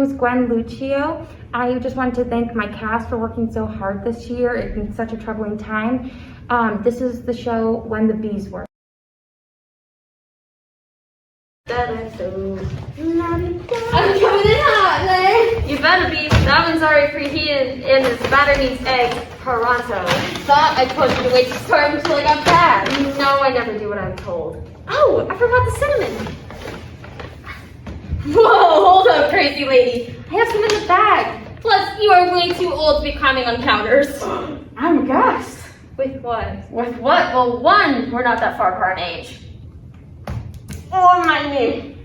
is Gwen Lucio. I just wanted to thank my cast for working so hard this year. It's been such a troubling time. This is the show When the Bees Were. I'm coming in hot, man. You better be. That one's already preheated and this batter needs eggs pronto. Thought I told you to wait to start until I got back. No, I never do what I'm told. Oh, I forgot the cinnamon. Whoa, hold up, crazy lady. I have some in the bag. Plus, you are way too old to be climbing on counters. I'm aghast. With what? With what? Well, one, we're not that far apart in age. Oh, my knee.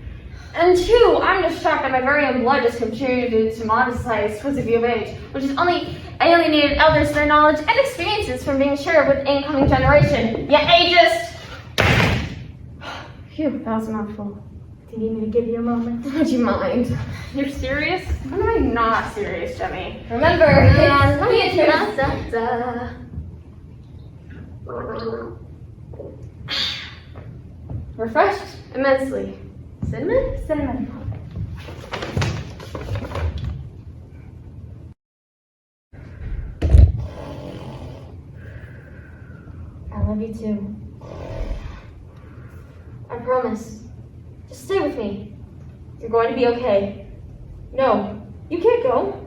And two, I'm just shocked that my very own blood just contributed to modify explicit view of age, which is only alienated elders their knowledge and experiences from being shared with the incoming generation. You ageist! Phew, that was a mouthful. Do you need me to give you a moment? Would you mind? You're serious? I'm not serious, Jemmy. Remember, refreshed? Immensely. Cinnamon? Cinnamon. I love you too. I promise. Just stay with me. You're going to be okay. No, you can't go.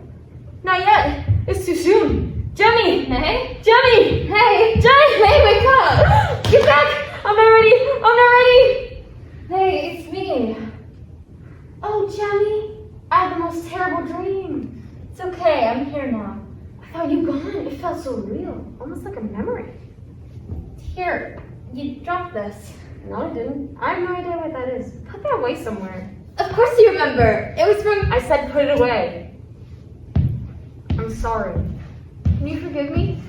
Not yet. It's too soon. Jemmy! Hey? Jemmy! Hey! Jemmy! Hey, wake up! Get back! I'm not ready! I'm not ready! Hey, it's me. Oh, Jemmy. I had the most terrible dream. It's okay, I'm here now. I thought you gone. It felt so real. Almost like a memory. Here, you dropped this. No, I didn't. I have no idea what that is. Put that away somewhere. Of course you remember. It was from... I said put it away. I'm sorry. Can you forgive me?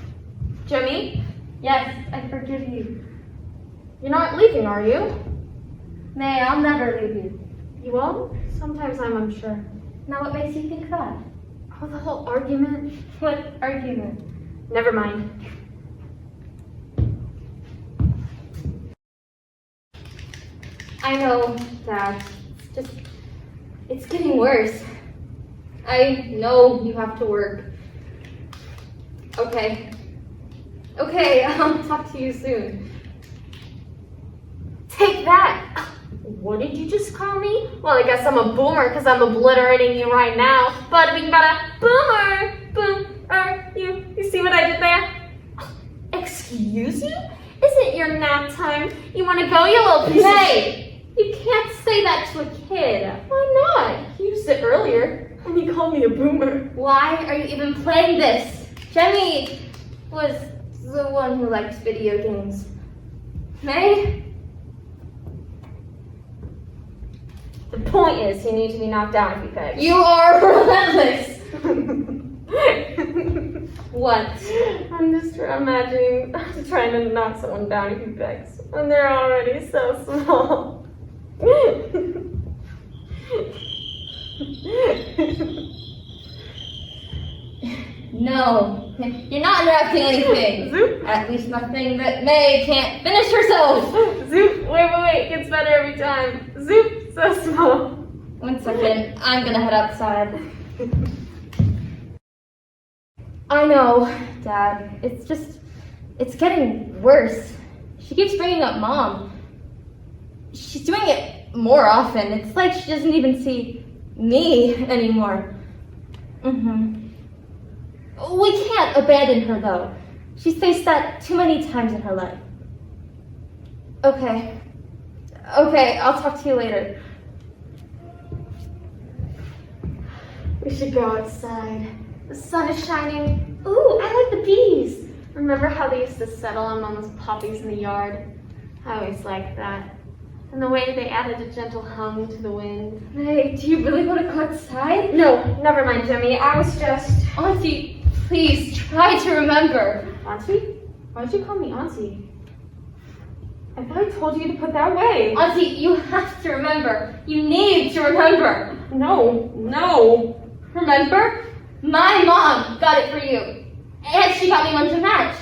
Jemmy? Yes, I forgive you. You're not leaving, are you? May, I'll never leave you. You won't? Sometimes I'm unsure. Now what makes you think that? Oh, the whole argument. What argument? Never mind. I know, Dad. It's getting worse. I know you have to work. Okay. Okay, I'll talk to you soon. Take that! What did you just call me? Well, I guess I'm a boomer because I'm obliterating you right now. Bada bing bada boomer! Boomer! You see what I did there? Excuse you? Isn't your nap time? You want to go, you little piece of shit? You can't say that to a kid. Why not? You used it earlier, and you called me a boomer. Why are you even playing this? Jemmy was the one who likes video games. May? The point is, you need to be knocked down if you beg. You are relentless! What? I'm just imagining trying to knock someone down if he begs, and they're already so small. No, you're not interrupting anything. Zoop. At least nothing that May can't finish herself. Zoop, wait, gets better every time. Zoop, so small. 1 second, I'm gonna head outside. I know, Dad, it's getting worse. She keeps bringing up Mom. She's doing it more often. It's like she doesn't even see me anymore. We can't abandon her, though. She's faced that too many times in her life. Okay, I'll talk to you later. We should go outside. The sun is shining. Ooh, I like the bees. Remember how they used to settle on Mama's poppies in the yard? I always liked that. And the way they added a gentle hum to the wind. Hey, do you really want to go outside? No, never mind, Jemmy. I was just... Auntie, please try to remember. Auntie? Why'd you call me Auntie? I thought I told you to put that away. Auntie, you have to remember. You need to remember. No. Remember? My mom got it for you. And she got me one to match.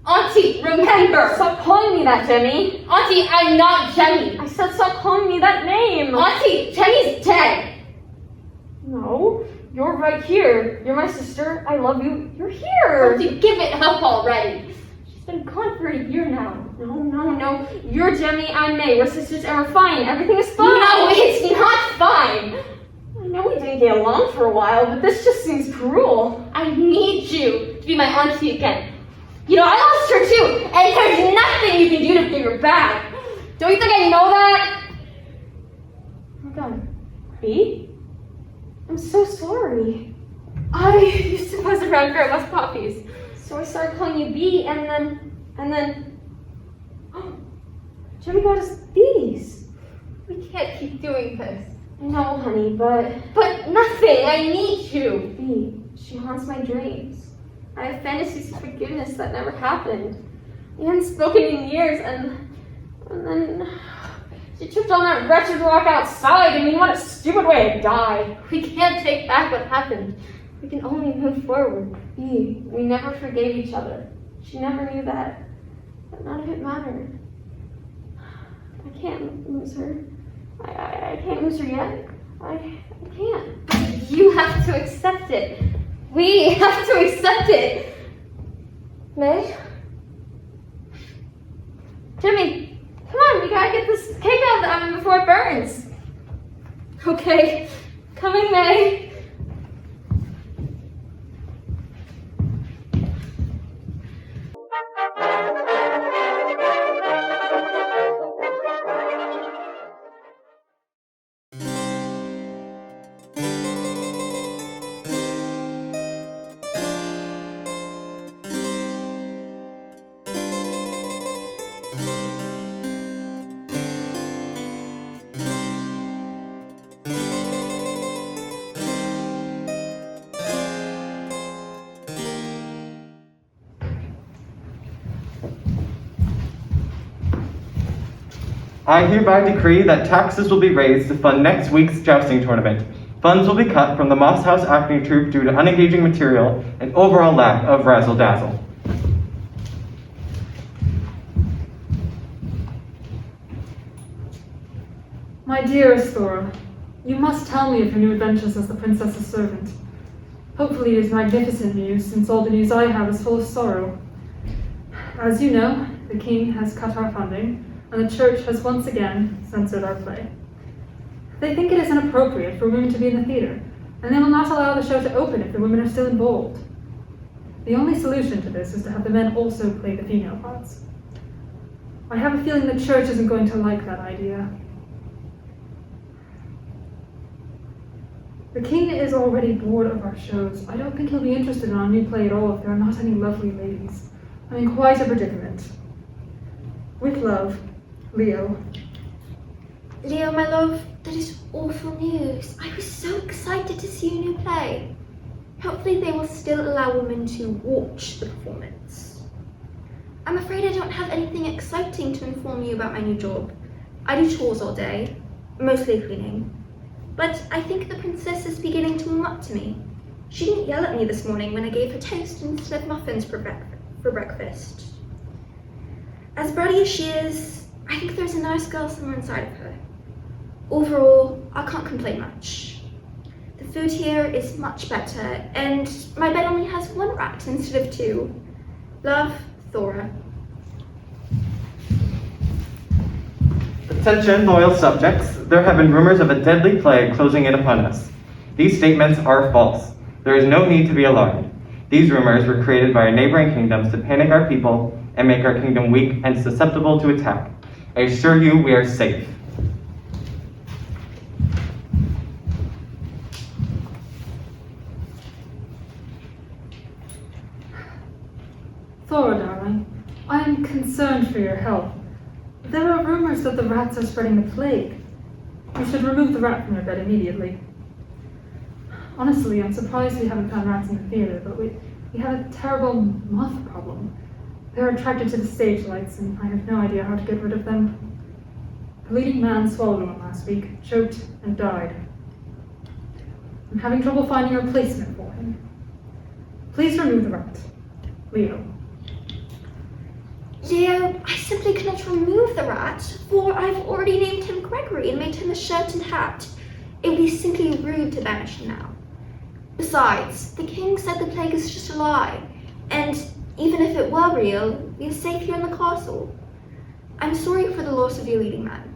Auntie, remember! Stop calling me that, Jemmy. Auntie, I'm not Jemmy. I said stop calling me that name. Auntie, Jemmy's dead. No, you're right here. You're my sister. I love you. You're here. Won't you give it up already? She's been gone for a year now. No. You're Jemmy, I'm May. We're sisters and we're fine. Everything is fine. No, it's not fine. I know we didn't get along for a while, but this just seems cruel. I need you to be my auntie again. You know, I lost her too, and there's nothing you can do to bring her back. Don't you think I know that? Hold on. B? I'm so sorry. I used to buzz around Grandma's puppies. So I started calling you B, and then, Jimmy got us these. We can't keep doing this. I know, honey, but nothing, I need you. B, she haunts my dreams. I have fantasies of forgiveness that never happened. We hadn't spoken in years, and then she tripped on that wretched rock outside. I mean, what a stupid way to die. We can't take back what happened. We can only move forward. B, we never forgave each other. She never knew that. But none of it mattered. I can't lose her. I can't lose her yet. I can't. You have to accept it. We have to accept it. May? Jimmy, come on, we gotta get this cake out of the oven before it burns. Okay, coming, May. I hereby decree that taxes will be raised to fund next week's jousting tournament. Funds will be cut from the Moss House acting troupe due to unengaging material and overall lack of razzle-dazzle. My dearest Thora, you must tell me of your new adventures as the princess's servant. Hopefully it is magnificent news, since all the news I have is full of sorrow. As you know, the king has cut our funding, and the church has once again censored our play. They think it is inappropriate for women to be in the theater, and they will not allow the show to open if the women are still involved. The only solution to this is to have the men also play the female parts. I have a feeling the church isn't going to like that idea. The king is already bored of our shows. I don't think he'll be interested in our new play at all if there are not any lovely ladies. I'm in quite a predicament. With love, Leo. Leo, my love, that is awful news. I was so excited to see your new play. Hopefully they will still allow women to watch the performance. I'm afraid I don't have anything exciting to inform you about my new job. I do chores all day, mostly cleaning. But I think the princess is beginning to warm up to me. She didn't yell at me this morning when I gave her toast instead of muffins for breakfast. As bratty as she is, I think there's a nice girl somewhere inside of her. Overall, I can't complain much. The food here is much better, and my bed only has one rat instead of two. Love, Thora. Attention, loyal subjects. There have been rumors of a deadly plague closing in upon us. These statements are false. There is no need to be alarmed. These rumors were created by our neighboring kingdoms to panic our people and make our kingdom weak and susceptible to attack. I assure you we are safe. Thora, darling, I am concerned for your health. There are rumors that the rats are spreading the plague. You should remove the rat from your bed immediately. Honestly, I'm surprised we haven't found rats in the theater, but we have a terrible moth problem. They're attracted to the stage lights, and I have no idea how to get rid of them. A leading man swallowed one last week, choked, and died. I'm having trouble finding a replacement for him. Please remove the rat. Leo. Leo, I simply cannot remove the rat, for I've already named him Gregory and made him a shirt and hat. It would be simply rude to banish him now. Besides, the king said the plague is just a lie, and even if it were real, we are safe here in the castle. I'm sorry for the loss of your leading man.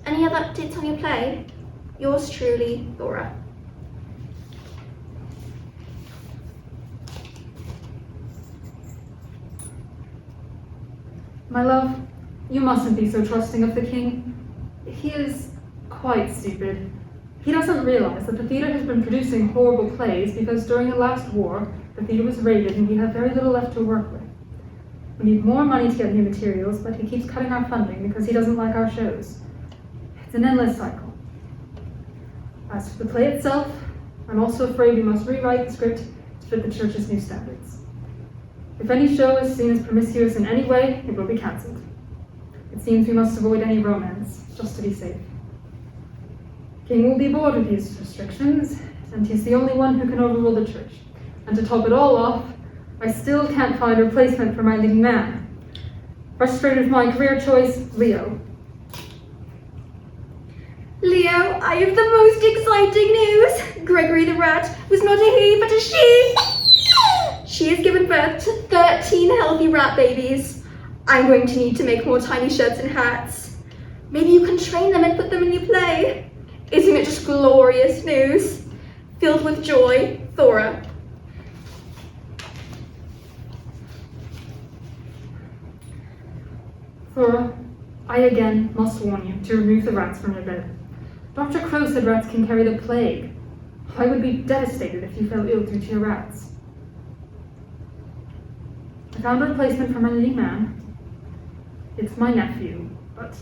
Any other updates on your play? Yours truly, Thora. My love, you mustn't be so trusting of the king. He is quite stupid. He doesn't realize that the theatre has been producing horrible plays because during the last war, the theatre was raided and we have very little left to work with. We need more money to get new materials, but he keeps cutting our funding because he doesn't like our shows. It's an endless cycle. As for the play itself, I'm also afraid we must rewrite the script to fit the church's new standards. If any show is seen as promiscuous in any way, it will be cancelled. It seems we must avoid any romance, just to be safe. King will be bored with these restrictions, and he's the only one who can overrule the church. And to top it all off, I still can't find a replacement for my leading man. Frustrated with my career choice, Leo. Leo, I have the most exciting news. Gregory the rat was not a he, but a she. She has given birth to 13 healthy rat babies. I'm going to need to make more tiny shirts and hats. Maybe you can train them and put them in your play. Isn't it just glorious news? Filled with joy, Thora. Thora, I again must warn you to remove the rats from your bed. Dr. Crow said rats can carry the plague. I would be devastated if you fell ill due to your rats. I found a replacement for my leading man. It's my nephew, but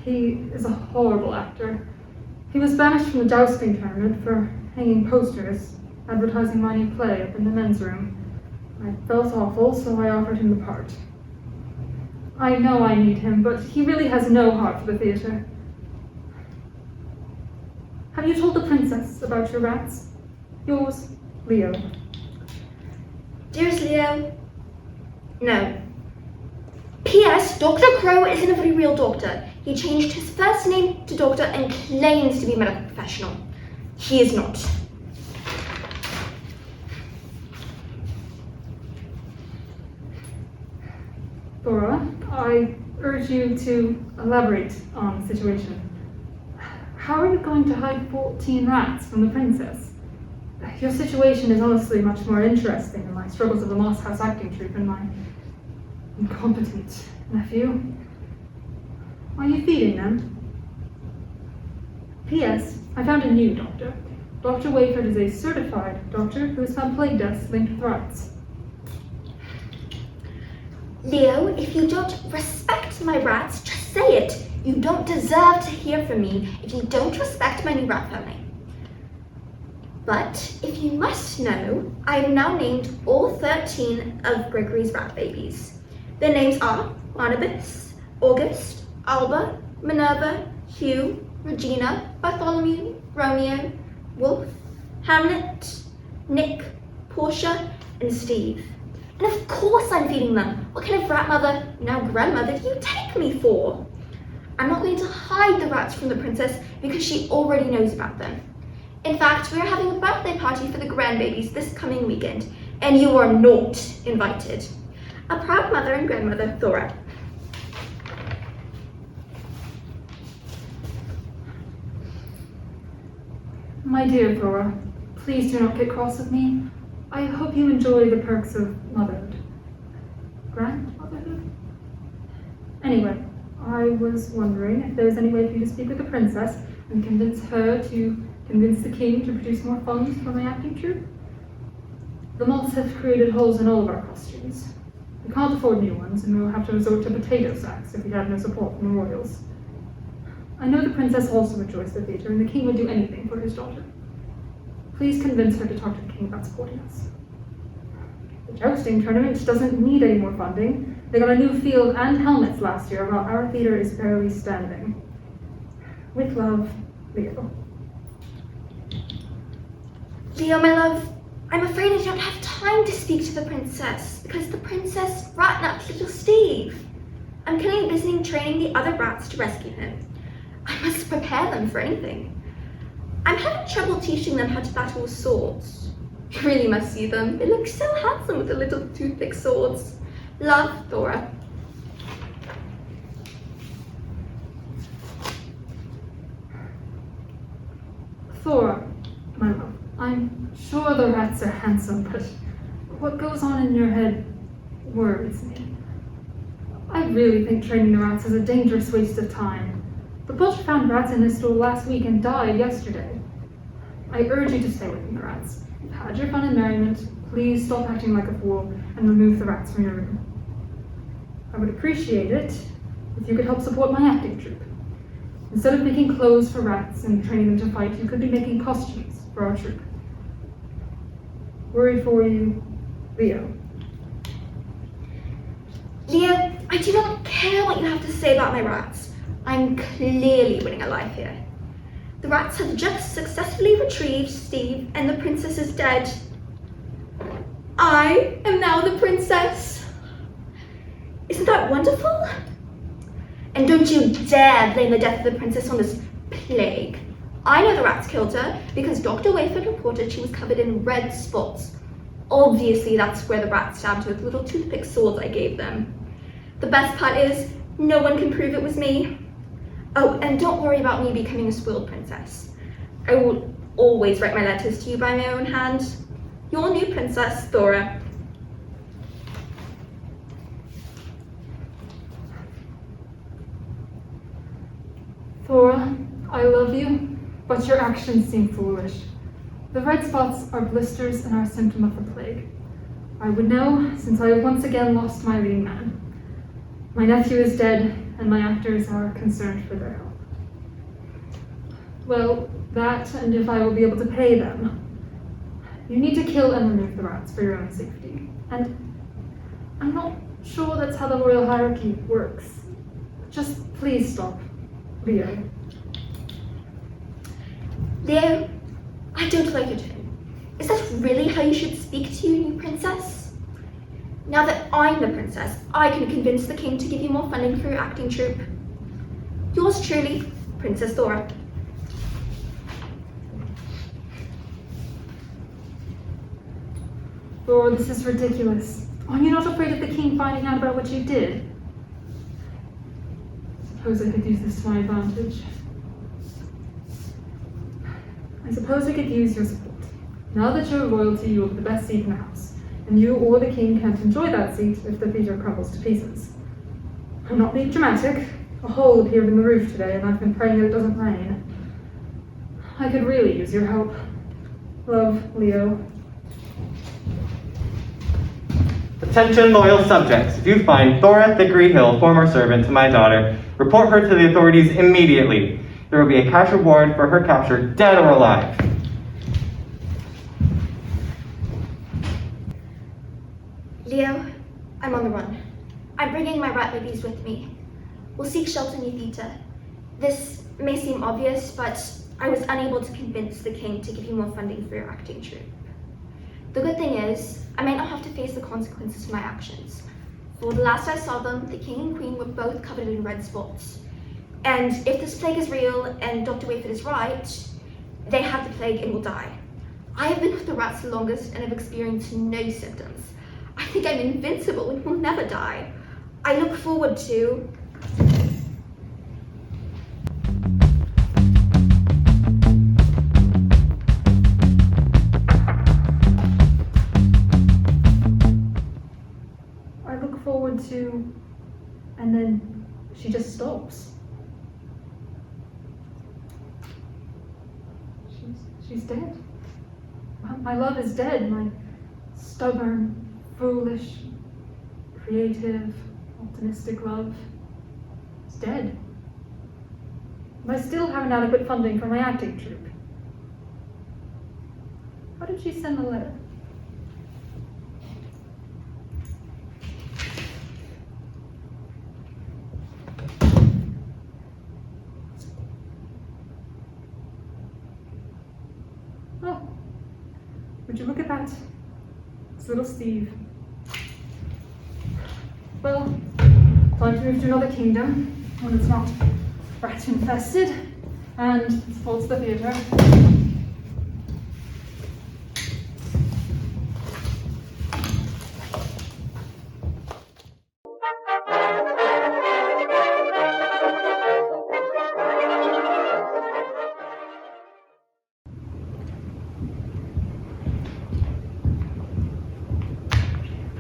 he is a horrible actor. He was banished from the jousting tournament for hanging posters advertising my new play up in the men's room. I felt awful, so I offered him the part. I know I need him, but he really has no heart for the theatre. Have you told the princess about your rats? Yours, Leo. Dearest Leo, no. P.S. Dr. Crow isn't a very real doctor. He changed his first name to Doctor and claims to be a medical professional. He is not. Thora, I urge you to elaborate on the situation. How are you going to hide 14 rats from the princess? Your situation is honestly much more interesting than my struggles of the Moss House acting troupe and my incompetent nephew. Are you feeding them? P.S. I found a new doctor. Dr. Wayford is a certified doctor who has found plague deaths linked with rats. Leo, if you don't respect my rats, just say it. You don't deserve to hear from me if you don't respect my new rat family. But if you must know, I have now named all 13 of Gregory's rat babies. Their names are Barnabas, August, Alba, Minerva, Hugh, Regina, Bartholomew, Romeo, Wolf, Hamlet, Nick, Portia, and Steve. And of course I'm feeding them. What kind of rat mother, now grandmother, do you take me for? I'm not going to hide the rats from the princess because she already knows about them. In fact, we are having a birthday party for the grandbabies this coming weekend, and you are not invited. A proud mother and grandmother, Thora. My dear Thora, please do not get cross with me. I hope you enjoy the perks of motherhood. Grandmotherhood? Anyway, I was wondering if there was any way for you to speak with the princess and convince her to convince the king to produce more funds for my acting troupe. The moths have created holes in all of our costumes. We can't afford new ones, and we'll have to resort to potato sacks if we have no support from the royals. I know the princess also enjoys the theatre, and the king would do anything for his daughter. Please convince her to talk to the king about supporting us. The jousting tournament doesn't need any more funding. They got a new field and helmets last year, while our theatre is barely standing. With love, Leo. Leo, my love, I'm afraid I don't have time to speak to the princess because the princess rat-napped little Steve. I'm currently visiting training the other rats to rescue him. I must prepare them for anything. I'm having trouble teaching them how to battle with swords. You really must see them. They look so handsome with the little toothpick swords. Love, Thora. Thora, my love, I'm sure the rats are handsome, but what goes on in your head worries me. I really think training the rats is a dangerous waste of time. The butcher found rats in his stall last week and died yesterday. I urge you to stay away from the rats. You've had your fun and merriment. Please stop acting like a fool and remove the rats from your room. I would appreciate it if you could help support my acting troupe. Instead of making clothes for rats and training them to fight, you could be making costumes for our troupe. Worried for you, Leo. Leo, I do not care what you have to say about my rats. I'm clearly winning a life here. The rats have just successfully retrieved Steve, and the princess is dead. I am now the princess. Isn't that wonderful? And don't you dare blame the death of the princess on this plague. I know the rats killed her because Dr. Wayford reported she was covered in red spots. Obviously, that's where the rats stabbed her with little toothpick swords I gave them. The best part is, no one can prove it was me. Oh, and don't worry about me becoming a spoiled princess. I will always write my letters to you by my own hand. Your new princess, Thora. Thora, I love you, but your actions seem foolish. The red spots are blisters and are a symptom of the plague. I would know, since I have once again lost my leading man. My nephew is dead, and my actors are concerned for their health. Well, that, and if I will be able to pay them. You need to kill and remove the rats for your own safety. And I'm not sure that's how the royal hierarchy works. Just please stop, Leo. Leo, I don't like your tone. Is that really how you should speak to your new princess? Now that I'm the princess, I can convince the king to give you more funding for your acting troupe. Yours truly, Princess Thora. Thora, this is ridiculous. Are you not afraid of the king finding out about what you did? Suppose I could use this to my advantage. I suppose I could use your support. Now that you're royalty, you have the best seat in the house. And you or the king can't enjoy that seat if the theatre crumbles to pieces. I'm not being dramatic. A hole appeared in the roof today, and I've been praying that it doesn't rain. I could really use your help. Love, Leo. Attention, loyal subjects. If you find Thora Thickery Hill, former servant to my daughter, report her to the authorities immediately. There will be a cash reward for her capture, dead or alive. Leo, I'm on the run. I'm bringing my rat babies with me. We'll seek shelter near Theta. This may seem obvious, but I was unable to convince the king to give you more funding for your acting troupe. The good thing is, I might not have to face the consequences of my actions. For the last I saw them, the king and queen were both covered in red spots. And if this plague is real and Dr. Wayford is right, they have the plague and will die. I have been with the rats the longest and have experienced no symptoms. I think I'm invincible and will never die. I look forward to... and then she just stops. She's dead. My love is dead. My stubborn, foolish, creative, optimistic love is dead. And I still have inadequate funding for my acting troupe. How did she send the letter? Oh, would you look at that? It's little Steve. Well, time to move to another kingdom, one that's not rat infested, and it's full to the theatre.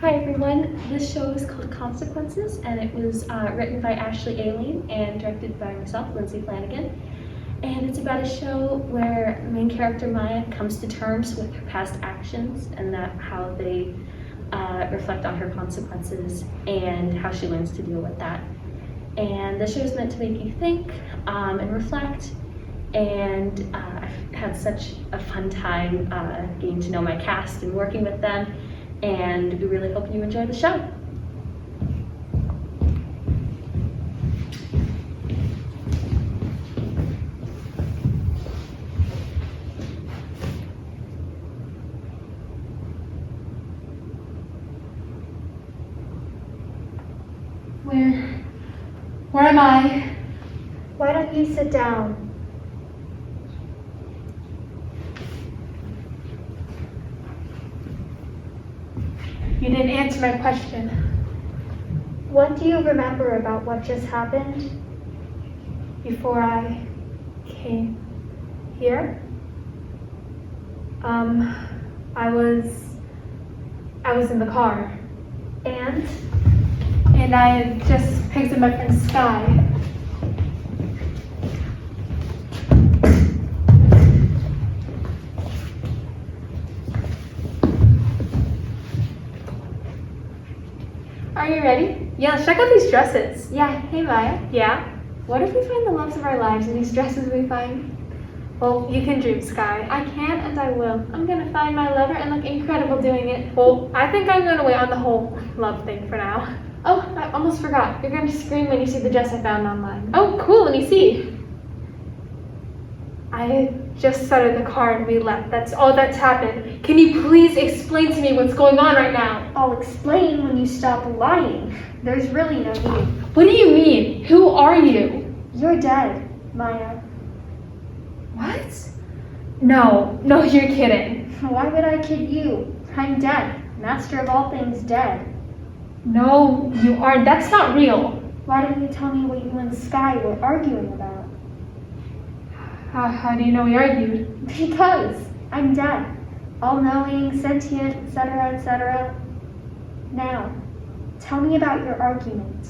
Hi everyone, this show is called Consequences and it was written by Ashley Aileen and directed by myself, Lindsay Flanagan. And it's about a show where the main character Maya comes to terms with her past actions and how they reflect on her consequences and how she learns to deal with that. And the show is meant to make you think and reflect, and I've had such a fun time getting to know my cast and working with them, and we really hope you enjoy the show. Where am I? Why don't you sit down? You didn't answer my question. What do you remember about what just happened? Before I came here, I was in the car, And I had just picked up my friend Sky. Are you ready? Yeah, let's check out these dresses. Yeah, hey Maya. Yeah? What if we find the loves of our lives in these dresses we find? Well, you can dream, Sky. I can and I will. I'm gonna find my lover and look incredible doing it. Well, I think I'm gonna wait on the whole love thing for now. Oh, I almost forgot. You're gonna scream when you see the dress I found online. Oh, cool. Let me see. I just started the car and we left. That's all that's happened. Can you please explain to me what's going on right now? I'll explain when you stop lying. There's really no need. What do you mean? Who are you? You're dead, Maya. What? No, you're kidding. Why would I kid you? I'm dead. Master of all things dead. No, you aren't. That's not real. Why don't you tell me what you and Sky were arguing about? How do you know we argued? Because I'm dead. All-knowing, sentient, etc., etc. Now, tell me about your argument.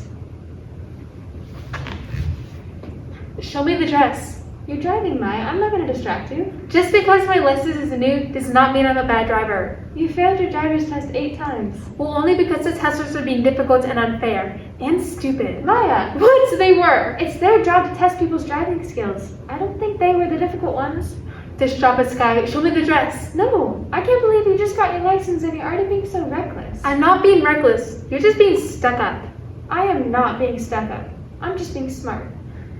Show me the dress. You're driving, Maya. I'm not going to distract you. Just because my license is new does not mean I'm a bad driver. You failed your driver's test 8 times. Well, only because the testers were being difficult and unfair. And stupid. Maya! What? They were! It's their job to test people's driving skills. I don't think they were the difficult ones. Just drop it, Sky. Show me the dress. No, I can't believe you just got your license and you're already being so reckless. I'm not being reckless. You're just being stuck up. I am not being stuck up. I'm just being smart.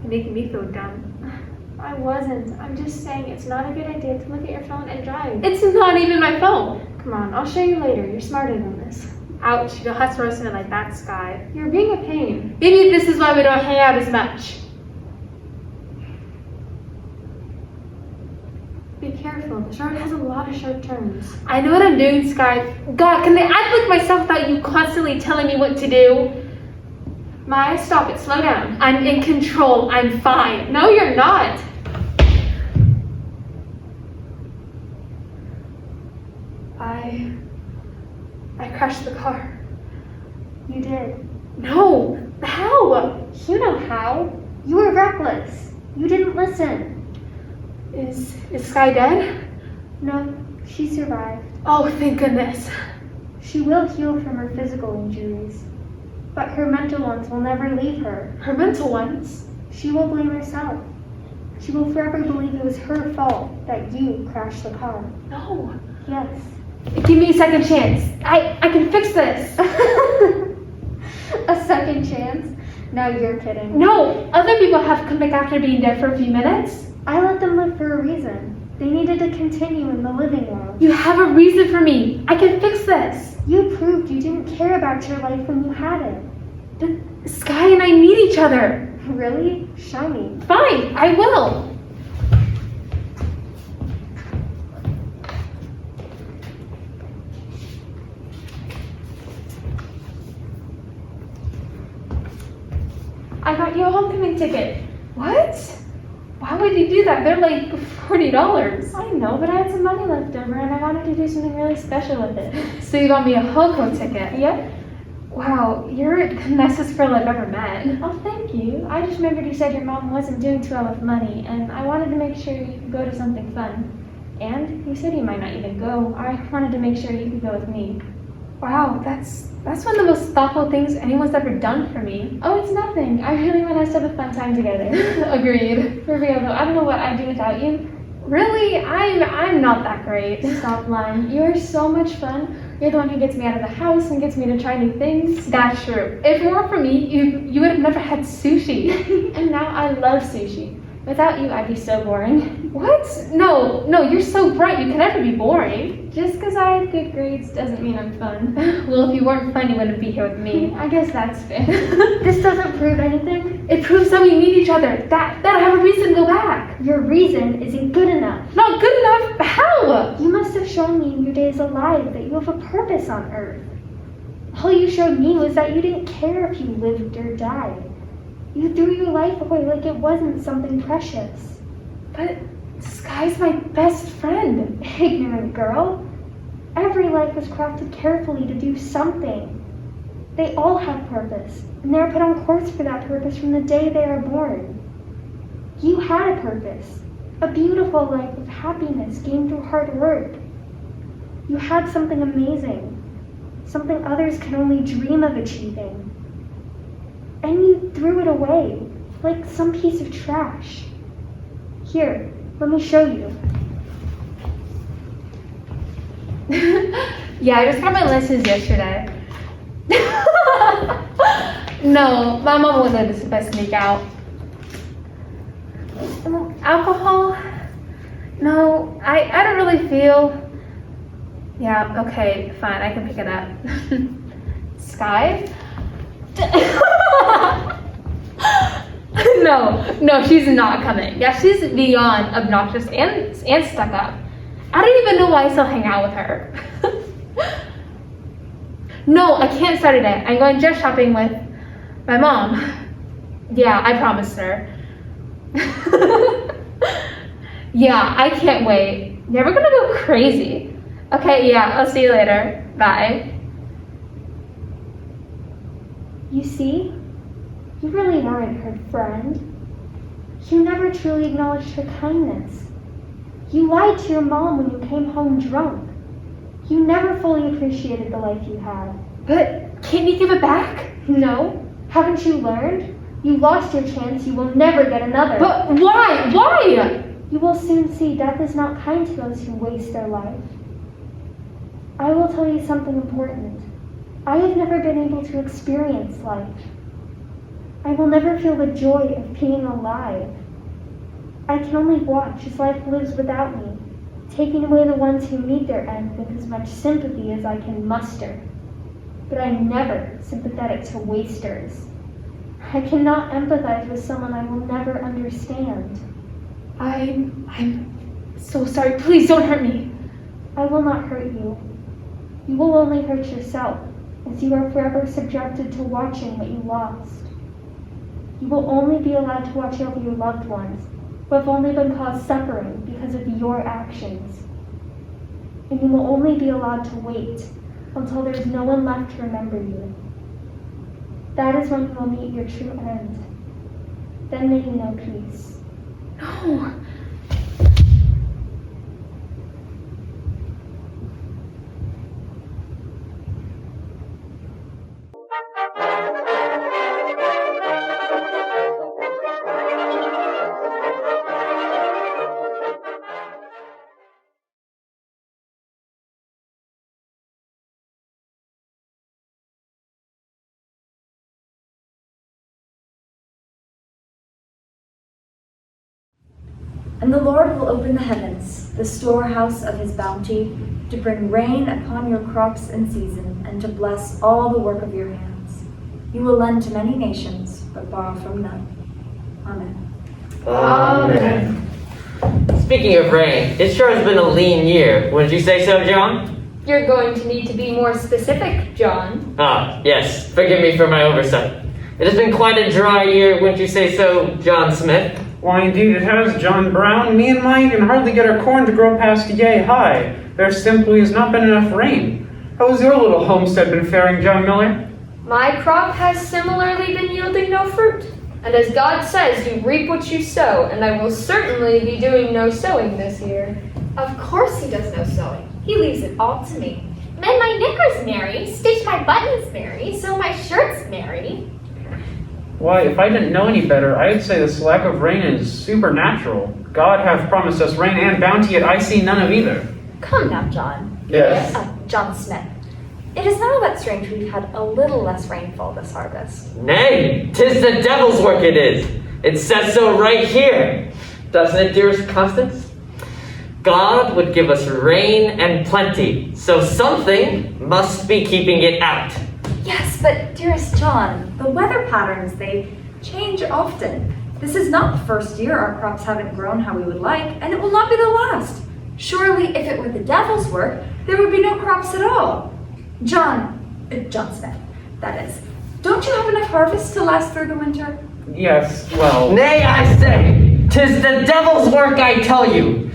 You're making me feel dumb. I wasn't. I'm just saying it's not a good idea to look at your phone and drive. It's not even my phone. Come on, I'll show you later. You're smarter than this. Ouch, you don't have to roast me like that, Sky. You're being a pain. Maybe this is why we don't hang out as much. Be careful, the road has a lot of sharp turns. I know what I'm doing, Sky. God, can I act like myself without you constantly telling me what to do? Maya, stop it. Slow down. I'm in control. I'm fine. No, you're not. I crashed the car. You did. No. How? You know how. You were reckless. You didn't listen. Is Sky dead? No, she survived. Oh, thank goodness. She will heal from her physical injuries, but her mental ones will never leave her. Her mental ones? She will blame herself. She will forever believe it was her fault that you crashed the car. No. Yes. Give me a second chance. I can fix this. A second chance? Now you're kidding. No, other people have come back after being dead for a few minutes. I let them live for a reason. They needed to continue in the living world. You have a reason for me. I can fix this. You proved you didn't care about your life when you had it. But Sky and I need each other. Really? Show me. Fine, I will. I got you a homecoming ticket. What? Why would you do that? They're like $40. I know, but I had some money left over and I wanted to do something really special with it. So you got me a Hoko ticket? Yep. Wow, you're the nicest girl I've ever met. Oh, thank you. I just remembered you said your mom wasn't doing too well with money, and I wanted to make sure you could go to something fun. And you said you might not even go. I wanted to make sure you could go with me. Wow, that's one of the most thoughtful things anyone's ever done for me. Oh, it's nothing. I really want us to have a fun time together. Agreed. For real though, I don't know what I'd do without you. Really? I'm not that great. Stop lying. You are so much fun. You're the one who gets me out of the house and gets me to try new things. That's true. If it weren't for me, you would have never had sushi. And now I love sushi. Without you, I'd be so boring. What? No, you're so bright. You can never be boring. Just because I had good grades doesn't mean I'm fun. Well, if you weren't fun, you wouldn't be here with me. I guess that's fair. This doesn't prove anything. It proves that we need each other. That I have a reason to go back. Your reason isn't good enough. Not good enough? How? You must have shown me in your days alive that you have a purpose on Earth. All you showed me was that you didn't care if you lived or died. You threw your life away like it wasn't something precious. But Sky's my best friend. Ignorant girl. Every life was crafted carefully to do something. They all have purpose, and they're put on course for that purpose from the day they are born. You had a purpose, a beautiful life of happiness gained through hard work. You had something amazing, something others can only dream of achieving. And you threw it away, like some piece of trash. Here, let me show you. Yeah, I just got my lessons yesterday. No, my mom won't let us if I sneak out. Alcohol? No, I don't really feel. Yeah, okay, fine, I can pick it up. Sky? No, she's not coming. Yeah, she's beyond obnoxious and stuck up. I don't even know why I still hang out with her. No, I can't Saturday. I'm going dress shopping with my mom. Yeah, I promised her. Yeah, I can't wait. Yeah, we're gonna go crazy. Okay, yeah, I'll see you later. Bye. You see? You really weren't her friend. You never truly acknowledged her kindness. You lied to your mom when you came home drunk. You never fully appreciated the life you had. But can't you give it back? No? Haven't you learned? You lost your chance, you will never get another. But why? Why? You will soon see death is not kind to those who waste their life. I will tell you something important. I have never been able to experience life. I will never feel the joy of being alive. I can only watch as life lives without me, taking away the ones who meet their end with as much sympathy as I can muster. But I'm never sympathetic to wasters. I cannot empathize with someone I will never understand. I'm so sorry. Please don't hurt me. I will not hurt you. You will only hurt yourself, as you are forever subjected to watching what you lost. You will only be allowed to watch over your loved ones, who have only been caused suffering because of your actions. And you will only be allowed to wait until there is no one left to remember you. That is when you will meet your true end. Then may you know peace. No. And the Lord will open the heavens, the storehouse of his bounty, to bring rain upon your crops in season, and to bless all the work of your hands. You will lend to many nations, but borrow from none. Amen. Amen. Speaking of rain, it sure has been a lean year. Wouldn't you say so, John? You're going to need to be more specific, John. Ah, yes. Forgive me for my oversight. It has been quite a dry year, wouldn't you say so, John Smith? Why, indeed it has, John Brown. Me and mine can hardly get our corn to grow past yay high. There simply has not been enough rain. How has your little homestead been faring, John Miller? My crop has similarly been yielding no fruit. And as God says, you reap what you sow, and I will certainly be doing no sowing this year. Of course he does no sewing. He leaves it all to me. Mend my knickers, Mary. Stitch my buttons, Mary. Sew my shirts, Mary. Why, if I didn't know any better, I'd say this lack of rain is supernatural. God hath promised us rain and bounty, yet I see none of either. Come now, John. Yes. John Smith. It is not all that strange we've had a little less rainfall this harvest. Nay, 'tis the devil's work it is. It says so right here. Doesn't it, dearest Constance? God would give us rain and plenty, so something must be keeping it out. Yes, but dearest John, the weather patterns, they change often. This is not the first year our crops haven't grown how we would like, and it will not be the last. Surely, if it were the devil's work, there would be no crops at all. John Smith, that is. Don't you have enough harvest to last through the winter? Yes, well... Nay, I say, 'tis the devil's work, I tell you.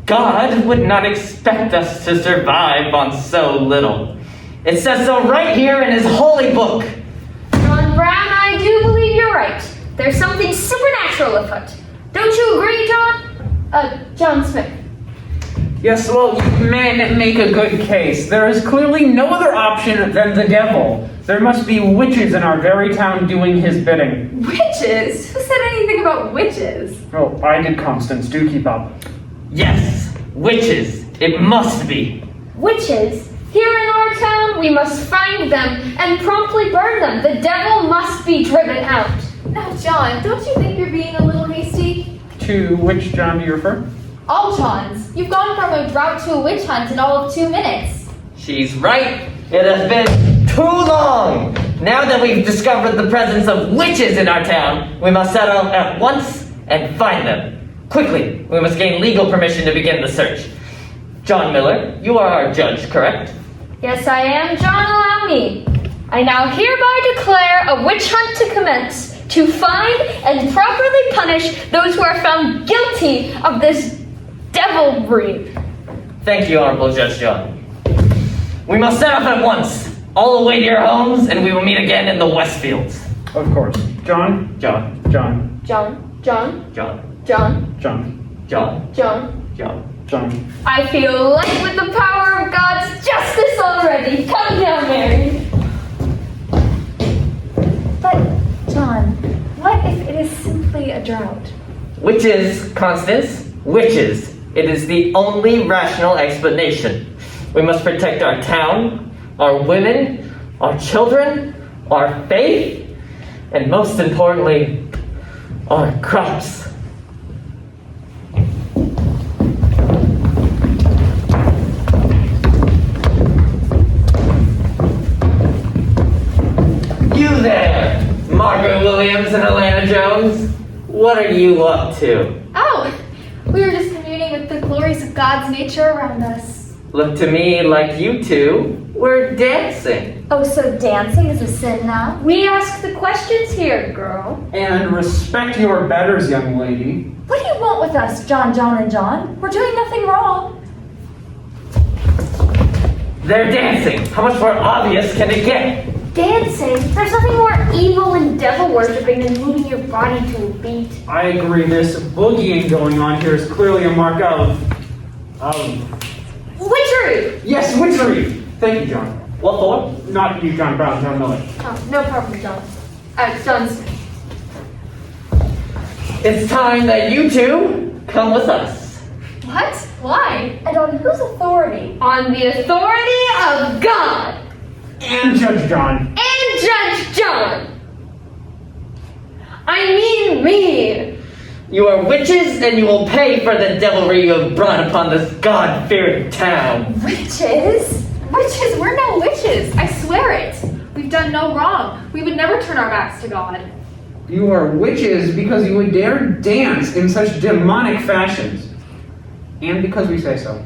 God would not expect us to survive on so little. It says so right here in his holy book. John Brown, I do believe you're right. There's something supernatural afoot. Don't you agree, John? John Smith. Yes, well, you men make a good case. There is clearly no other option than the devil. There must be witches in our very town doing his bidding. Witches? Who said anything about witches? Oh, I did, Constance. Do keep up. Yes, witches. It must be. Witches? Here in our town, we must find them and promptly burn them. The devil must be driven out. Now, John, don't you think you're being a little hasty? To which John do you refer? All Johns. You've gone from a drought to a witch hunt in all of 2 minutes. She's right. It has been too long. Now that we've discovered the presence of witches in our town, we must set out at once and find them. Quickly, we must gain legal permission to begin the search. John Miller, you are our judge, correct? Yes, I am, John. Allow me. I now hereby declare a witch hunt to commence to find and properly punish those who are found guilty of this devilry. Thank you, Honorable Judge John. We must set off at once. All away to your homes, and we will meet again in the Westfields. Of course. John? John. John. John, John, John. John, John. John. John. John. John. I feel light with the power of God's justice already. Come down, Mary. But, John, what if it is simply a drought? Witches, Constance. Witches. It is the only rational explanation. We must protect our town, our women, our children, our faith, and most importantly, our crops. You there, Margaret Williams and Alana Jones. What are you up to? Oh, we were just communing with the glories of God's nature around us. Look to me like you two were dancing. Oh, so dancing is a sin now? We ask the questions here, girl. And respect your betters, young lady. What do you want with us, John, and John? We're doing nothing wrong. They're dancing. How much more obvious can it get? Dancing? There's nothing more evil and devil worshipping than moving your body to a beat. I agree. This boogieing going on here is clearly a mark of Witchery! yes, witchery. Thank you, John. What for? Not you, John Brown, John Miller. Oh, no problem, John. John Smith. It's time that you two come with us. What? Why? And on whose authority? On the authority of God And Judge John. and Judge John. I mean me. You are witches, and you will pay for the devilry you have brought upon this God-fearing town. Witches? Witches? We're no witches. I swear it. We've done no wrong. We would never turn our backs to God. You are witches because you would dare dance in such demonic fashions. And because we say so.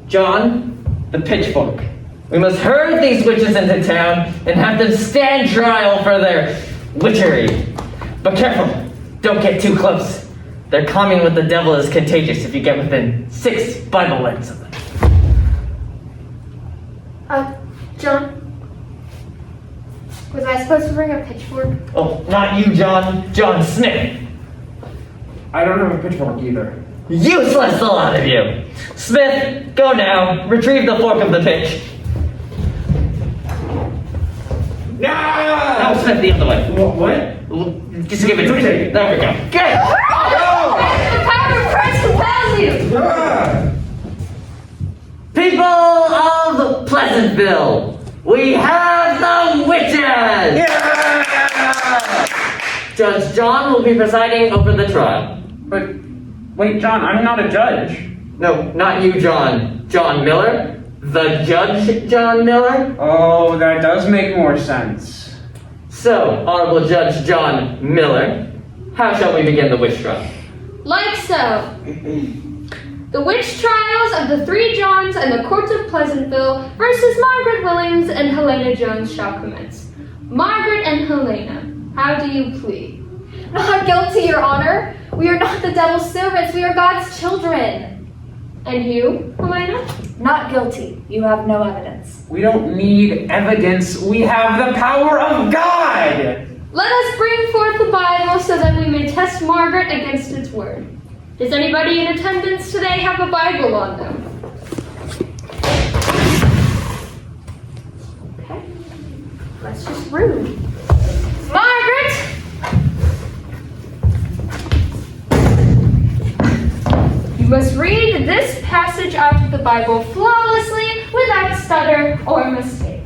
John, the pitchfork. We must herd these witches into town and have them stand trial for their witchery. But careful, don't get too close. Their commune with the devil is contagious if you get within 6 Bible lengths of them. John? Was I supposed to bring a pitchfork? Oh, not you, John. John Smith. I don't have a pitchfork either. Useless, the lot of you. Smith, go now. Retrieve the fork of the pitch. No, Smith, the other way. What? Just give it to me. There we go. Get it! The power of Christ compels you! People of Pleasantville, we have the witches! Judge John will be presiding over the trial. But, wait, John, I'm not a judge. No, not you, John. John Miller? The Judge John Miller? Oh, that does make more sense. So, Honorable Judge John Miller, how shall we begin the witch trial? Like so. The witch trials of the 3 Johns and the courts of Pleasantville versus Margaret Williams and Helena Jones shall commence. Margaret and Helena, how do you plead? Not guilty, Your Honor. We are not the devil's servants. We are God's children. And you, Helena? Not guilty. You have no evidence. We don't need evidence. We have the power of God! Let us bring forth the Bible so that we may test Margaret against its word. Does anybody in attendance today have a Bible on them? Okay. Let's just read. Margaret! You must read this passage out of the Bible flawlessly without stutter or mistake.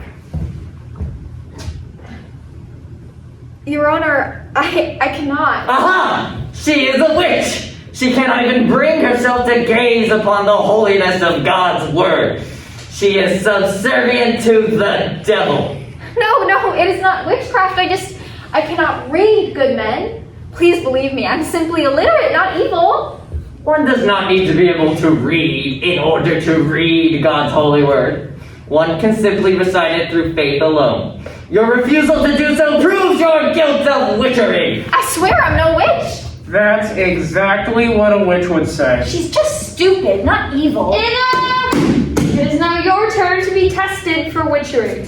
Your Honor, I cannot. Aha! She is a witch! She cannot even bring herself to gaze upon the holiness of God's word. She is subservient to the devil. No, it is not witchcraft. I cannot read, good men. Please believe me, I'm simply illiterate, not evil. One does not need to be able to read in order to read God's holy word. One can simply recite it through faith alone. Your refusal to do so proves your guilt of witchery. I swear I'm no witch. That's exactly what a witch would say. She's just stupid, not evil. Enough! It is now your turn to be tested for witchery.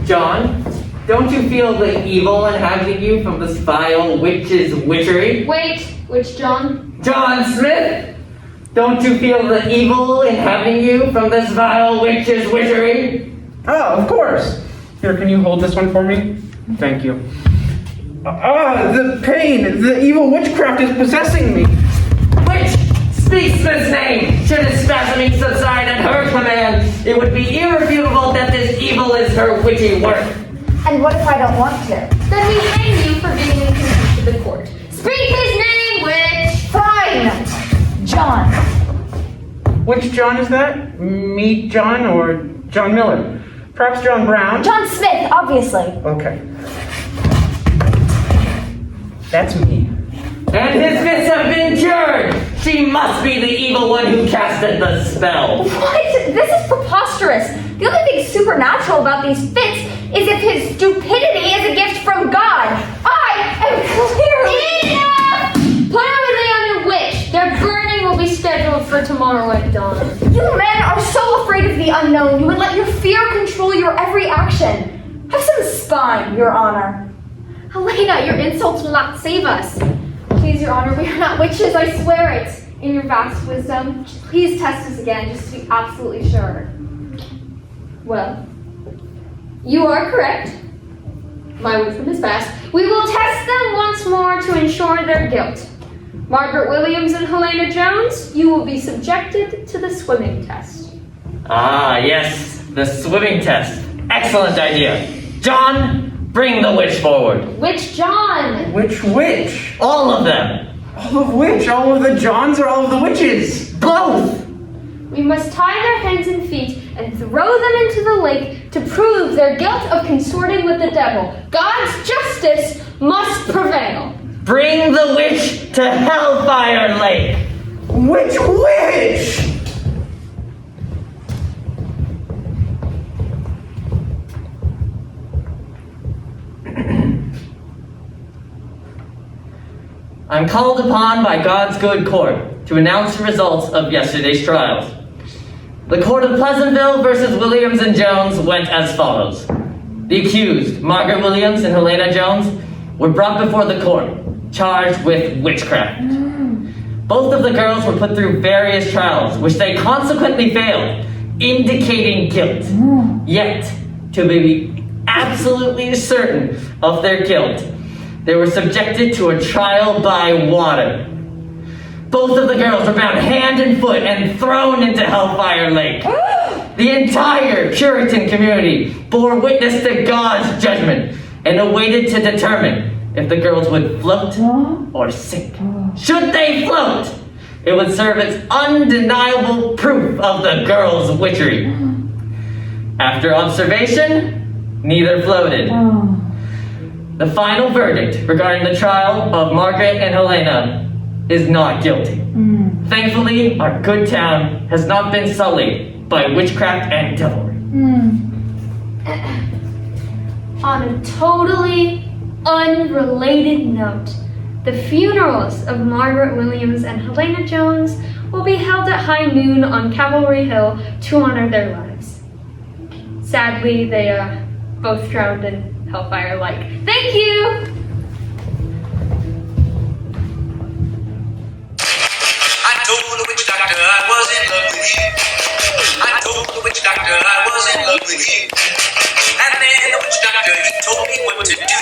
John, don't you feel the evil inhabiting you from this vile witch's witchery? Wait, which John? John Smith, don't you feel the evil inhabiting you from this vile witch's witchery? Oh, of course. Here, can you hold this one for me? Thank you. The pain! The evil witchcraft is possessing me! Witch, speak Smith's name! Should his spasming subside at her command, it would be irrefutable that this evil is her witchy work. And what if I don't want to? Then we hang you for being in contempt of the court. Speak his name, witch! Fine! John. Which John is that? Me, John, or John Miller? Perhaps John Brown? John Smith, obviously. Okay. That's me. And his fits have been cured! She must be the evil one who casted the spell. What? This is preposterous. The only thing supernatural about these fits is if his stupidity is a gift from God. I am clearly... Enough! Put everything on your witch. Their burning will be scheduled for tomorrow at dawn. You men are so afraid of the unknown. You would let your fear control your every action. Have some spine, Your Honor. Helena, your insults will not save us. Please, Your Honor, we are not witches, I swear it. In your vast wisdom, please test us again, just to be absolutely sure. Well, you are correct. My wisdom is vast. We will test them once more to ensure their guilt. Margaret Williams and Helena Jones, you will be subjected to the swimming test. Ah, yes, the swimming test. Excellent idea. John, bring the witch forward. Which John? Which witch? All of them. All of which? All of the Johns or all of the witches? Both. We must tie their hands and feet and throw them into the lake to prove their guilt of consorting with the devil. God's justice must prevail. Bring the witch to Hellfire Lake. Which witch? I'm called upon by God's good court to announce the results of yesterday's trials. The court of Pleasantville versus Williams and Jones went as follows. The accused, Margaret Williams and Helena Jones, were brought before the court, charged with witchcraft. Both of the girls were put through various trials, which they consequently failed, indicating guilt. Yet, to be absolutely certain of their guilt, they were subjected to a trial by water. Both of the girls were bound hand and foot and thrown into Hellfire Lake. The entire Puritan community bore witness to God's judgment and awaited to determine if the girls would float or sink. Should they float, it would serve as undeniable proof of the girls' witchery. After observation, neither floated. The final verdict regarding the trial of Margaret and Helena is not guilty. Thankfully, our good town has not been sullied by witchcraft and devilry. On a totally unrelated note, the funerals of Margaret Williams and Helena Jones will be held at high noon on Cavalry Hill to honor their lives. Sadly, they both drowned in Hellfire Lake. Thank you! I told the witch doctor I was in love with you. I told the witch doctor I was in love with you. And then the witch doctor, he told me what to do.